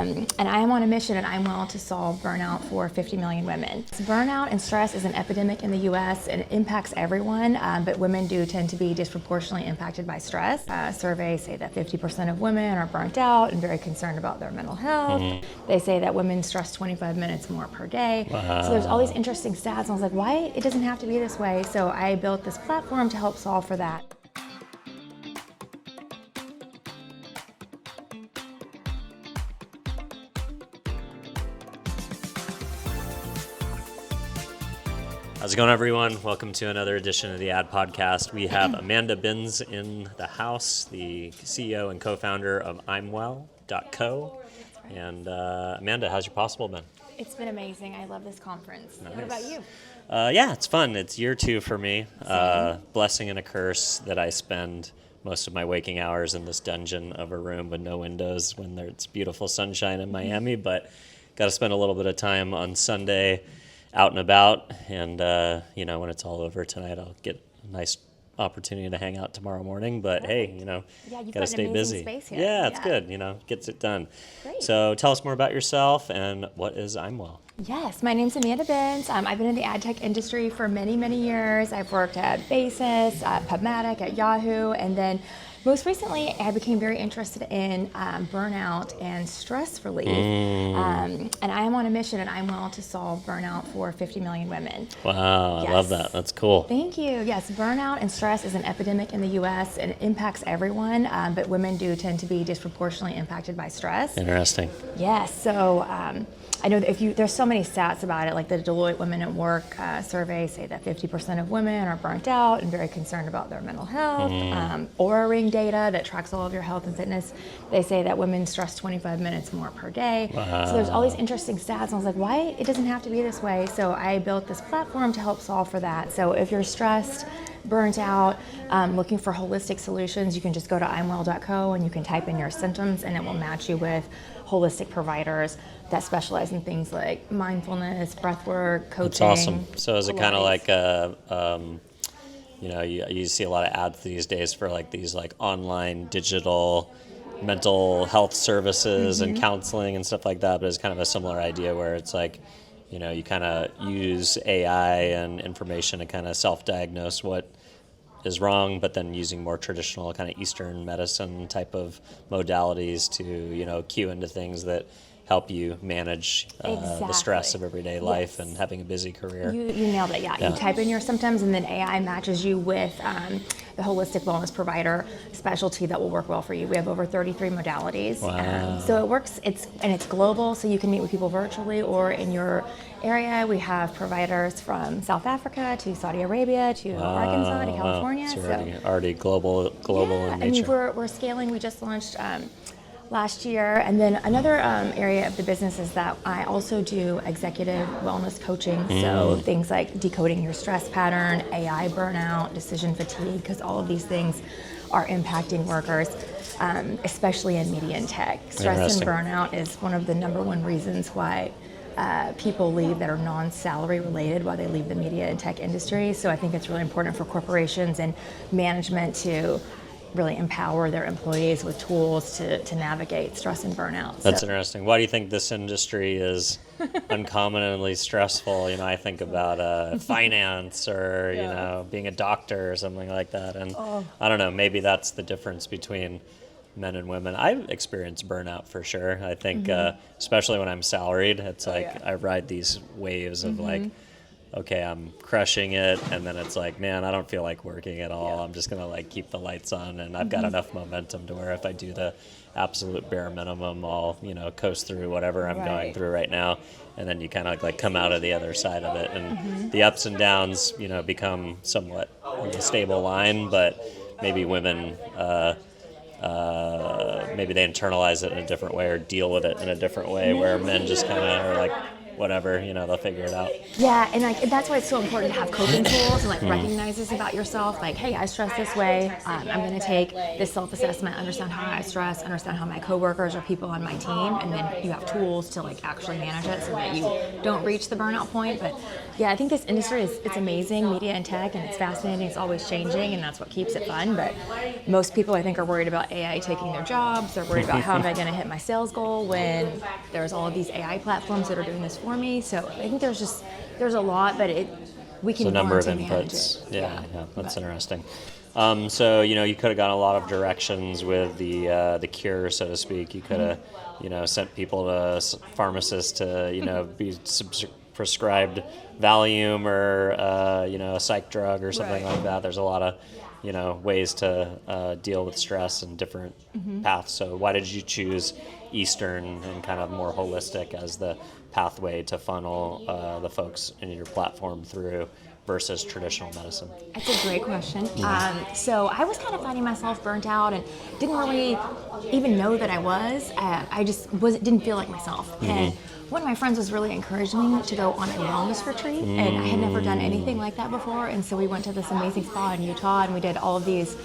And I am on a mission at Imwell to solve burnout for 50 million women. Burnout and stress is an epidemic in the U.S. and it impacts everyone, but women do tend to be disproportionately impacted by stress. Surveys say that 50% of women are burnt out and very concerned about their mental health. They say that women stress 25 minutes more per day. Wow. So there's all these interesting stats, and I was like, why? It doesn't have to be this way. So I built this platform to help solve for that. How's it going, everyone? Welcome to another edition of the Ad Podcast. We have Amanda Binns in the house, the CEO and co-founder of Imwell.co. And Amanda, how's your possible been? It's been amazing. I love this conference. Nice. What about you? Yeah, it's fun. It's year 2 for me. Blessing and a curse that I spend most of my waking hours in this dungeon of a room with no windows when it's beautiful sunshine in Miami, but got to spend a little bit of time on Sunday out and about, and when it's all over tonight, I'll get a nice opportunity to hang out tomorrow morning. But hey, gotta stay busy. Space here. Yeah, it's good. Gets it done. Great. So tell us more about yourself and what is Imwell? Yes, my name's Amanda Binns. I've been in the Adtech industry for many, many years. I've worked at Basis, at PubMatic, at Yahoo, and then most recently, I became very interested in burnout and stress relief. And I am on a mission at Imwell to solve burnout for 50 million women. Wow, Yes. I love that. That's cool. Thank you. Yes, burnout and stress is an epidemic in the U.S. and it impacts everyone, but women do tend to be disproportionately impacted by stress. Interesting. Yes, so I know that there's so many stats about it, like the Deloitte Women at Work survey say that 50% of women are burnt out and very concerned about their mental health. Oura Ring data that tracks all of your health and fitness, they say that women stress 25 minutes more per day. Wow. So there's all these interesting stats, and I was like, why? It doesn't have to be this way. So I built this platform to help solve for that. So if you're stressed, burnt out, looking for holistic solutions, you can just go to imwell.co and you can type in your symptoms and it will match you with holistic providers that specialize in things like mindfulness, breathwork, coaching. That's awesome. So is it kind of Pilates. like you see a lot of ads these days for like these like online digital mental health services and counseling and stuff like that, but it's kind of a similar idea where it's like, you kind of use AI and information to kind of self-diagnose what is wrong, but then using more traditional kind of Eastern medicine type of modalities to, cue into things that help you manage the stress of everyday life and having a busy career. You nailed it, yeah. You type in your symptoms and then AI matches you with the holistic wellness provider specialty that will work well for you. We have over 33 modalities. Wow. So it works, it's global, so you can meet with people virtually or in your area. We have providers from South Africa to Saudi Arabia to Arkansas to California. So you're already global in nature. We're scaling. We just launched last year. And then another area of the business is that I also do executive wellness coaching. So things like decoding your stress pattern, AI burnout, decision fatigue, because all of these things are impacting workers, especially in media and tech. Stress and burnout is one of the number one reasons why people leave that are non-salary related, why they leave the media and tech industry. So I think it's really important for corporations and management to really empower their employees with tools to navigate stress and burnout. That's interesting. Why do you think this industry is uncommonly stressful? I think about finance or, being a doctor or something like that. And I don't know, maybe that's the difference between men and women. I've experienced burnout for sure. I think, especially when I'm salaried, it's I ride these waves of like, okay, I'm crushing it, and then it's like, man, I don't feel like working at all. I'm just gonna like keep the lights on, and I've got enough momentum to where if I do the absolute bare minimum, I'll coast through whatever I'm going through right now, and then you kind of like come out of the other side of it, and the ups and downs, become somewhat on a stable line, but maybe women. Maybe they internalize it in a different way or deal with it in a different way, where men just kind of are like, whatever, they'll figure it out. Yeah, and that's why it's so important to have coping tools and recognize this about yourself. Like, hey, I stress this way. I'm going to take this self-assessment, understand how I stress, understand how my coworkers or people on my team, and then you have tools to actually manage it so that you don't reach the burnout point. But yeah, I think this industry it's amazing, media and tech, and it's fascinating. It's always changing, and that's what keeps it fun. But most people, I think, are worried about AI taking their jobs. They're worried about how am I going to hit my sales goal when there's all of these AI platforms that are doing this for me. So I think there's a lot, but we can It's a number of learn to manage inputs. it. Yeah, that's interesting. So you could have gone a lot of directions with the cure, so to speak. You could have sent people to pharmacists to be prescribed Valium or a psych drug or something like that. There's a lot of ways to deal with stress and different paths. So why did you choose Eastern and kind of more holistic as the pathway to funnel the folks in your platform through versus traditional medicine? That's a great question. So I was kind of finding myself burnt out and didn't really even know that I was. I just didn't feel like myself. And one of my friends was really encouraging me to go on a wellness retreat, and I had never done anything like that before. And so we went to this amazing spa in Utah, and we did all of these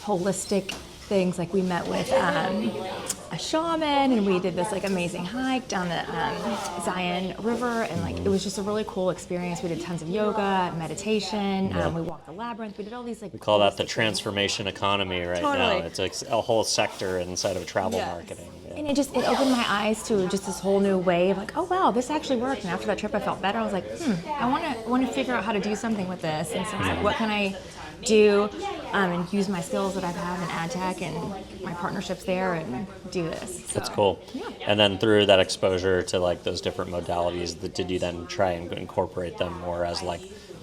holistic things. Like we met with a shaman, and we did this amazing hike down the Zion River, and it was just a really cool experience. We did tons of yoga, meditation. We walked the labyrinth. We did all these we call that the transformation economy right now. It's a whole sector inside of travel marketing. And it opened my eyes to just this whole new way of oh wow, this actually worked. And after that trip, I felt better. I was like, I want to figure out how to do something with this. And so I was like, what can I do and use my skills that I've had in Adtech and my partnerships there and do this. So, that's cool. Yeah. And then through that exposure to those different modalities, did you then try and incorporate them more as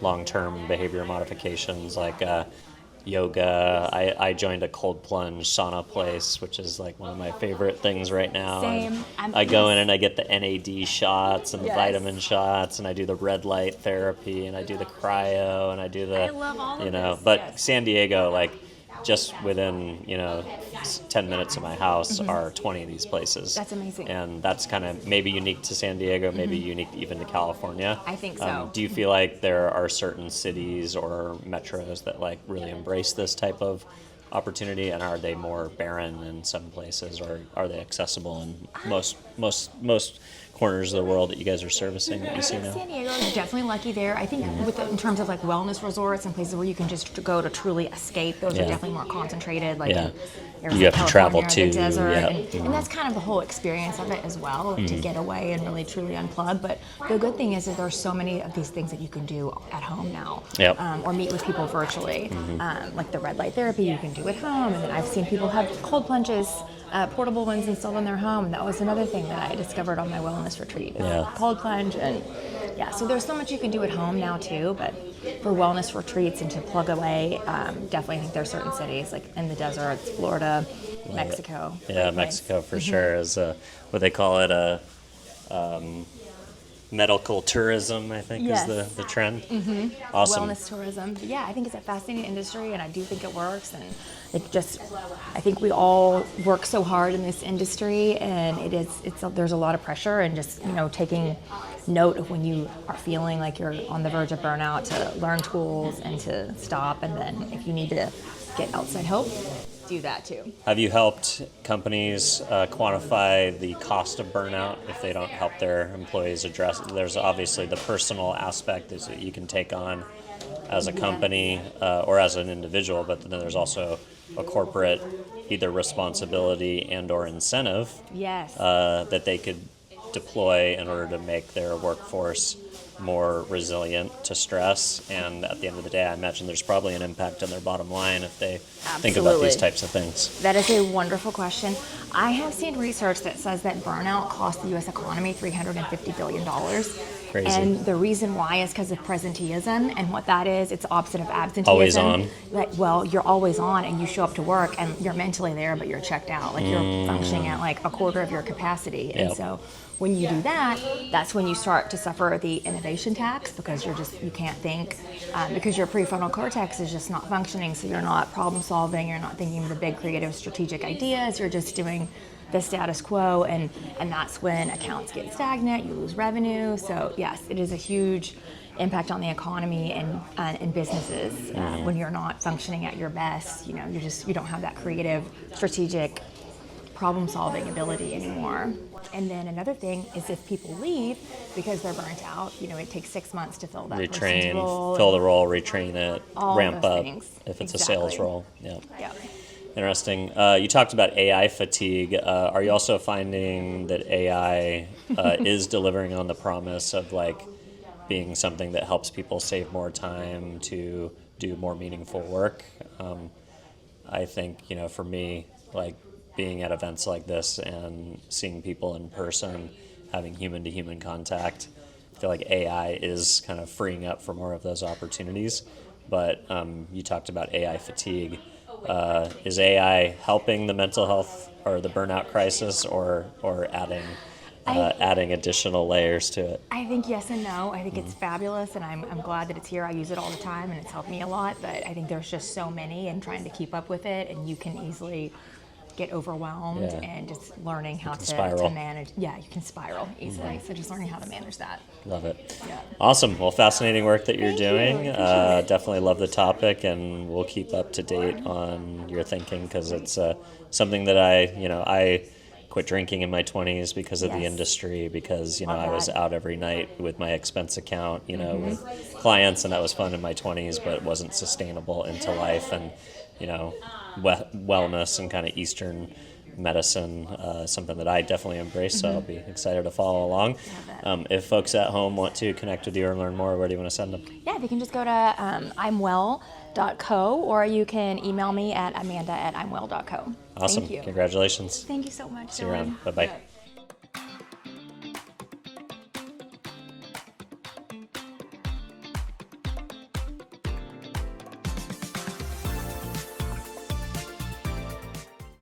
long-term behavior modifications yoga? I joined a cold plunge sauna place, which is one of my favorite things right now. Same. I go in and I get the NAD shots and the vitamin shots, and I do the red light therapy, and I do the cryo, and I do the I love all of this. But San Diego, just within 10 minutes of my house are 20 of these places. That's amazing. And that's kind of maybe unique to San Diego, maybe unique even to California. I think so. Do you feel like there are certain cities or metros that really embrace this type of opportunity, and are they more barren in some places, or are they accessible in most corners of the world that you guys are servicing that you see now? San Diego is definitely lucky there. I think in terms of wellness resorts and places where you can just go to truly escape, those are definitely more concentrated. In Arizona, you have to travel California, to the desert, and that's kind of the whole experience of it as well, to get away and really truly unplug. But the good thing is that there's so many of these things that you can do at home now, or meet with people virtually, like the red light therapy you can do at home, and then I've seen people have cold plunges, portable ones installed in their home, and that was another thing that I discovered on my wellness retreat. Cold plunge, and so there's so much you can do at home now too. But for wellness retreats and to plug away, definitely I think there's certain cities in the deserts, Florida, Mexico. Mexico for sure is what they call it, medical tourism, I think is the trend. Awesome. Wellness tourism. But I think it's a fascinating industry, and I do think it works. And I think we all work so hard in this industry, and there's a lot of pressure, and just taking note of when you are feeling like you're on the verge of burnout, to learn tools and to stop, and then if you need to get outside help, do that too. Have you helped companies quantify the cost of burnout if they don't help their employees address it? There's obviously the personal aspect is that you can take on as a company or as an individual, but then there's also a corporate either responsibility and or incentive that they could deploy in order to make their workforce more resilient to stress. And at the end of the day, I imagine there's probably an impact on their bottom line if they think about these types of things. That is a wonderful question. I have seen research that says that burnout costs the U.S. economy $350 billion. Crazy. And the reason why is because of presenteeism, and what that is, it's opposite of absenteeism. Always on. You're always on, and you show up to work, and you're mentally there, but you're checked out. You're functioning at a quarter of your capacity. And so when you do that, that's when you start to suffer the innovation tax, because you can't think, because your prefrontal cortex is just not functioning. So you're not problem solving, you're not thinking of the big creative strategic ideas, you're just doing the status quo, and that's when accounts get stagnant, you lose revenue. So yes, it is a huge impact on the economy and businesses when you're not functioning at your best. You know, you don't have that creative, strategic, problem-solving ability anymore. And then another thing is if people leave because they're burnt out, you know, it takes 6 months to fill that person's role. Fill the role, retrain it, ramp up things. if it's a sales role. Yeah. Yeah. Interesting. You talked about AI fatigue. Are you also finding that AI is delivering on the promise of like being something that helps people save more time to do more meaningful work? I think, you know, for me, like being at events like this and seeing people in person, having human-to-human contact, I feel like AI is kind of freeing up for more of those opportunities. But you talked about AI fatigue. Is AI helping the mental health or the burnout crisis, or adding additional layers to it? I think yes and no. I think it's fabulous, and I'm glad that it's here. I use it all the time, and it's helped me a lot. But I think there's just so many, and trying to keep up with it, and you can easily get overwhelmed, and just learning how to manage. Yeah, you can spiral easily. So just learning how to manage that. Love it. Yeah. Awesome. Well, fascinating work that you're doing. You. Definitely love the topic, and we'll keep up to date on your thinking, because it's something that I quit drinking in my 20s because of the industry, because I was out every night with my expense account, with clients, and that was fun in my 20s, but it wasn't sustainable into life. And wellness and kind of Eastern medicine, something that I definitely embrace, so I'll be excited to follow along. If folks at home want to connect with you or learn more, where do you want to send them? Yeah, they can just go to imwell.co, or you can email me at amanda@imwell.co. Awesome. Thank you. Congratulations. Thank you so much. See you around. Bye-bye. Yeah.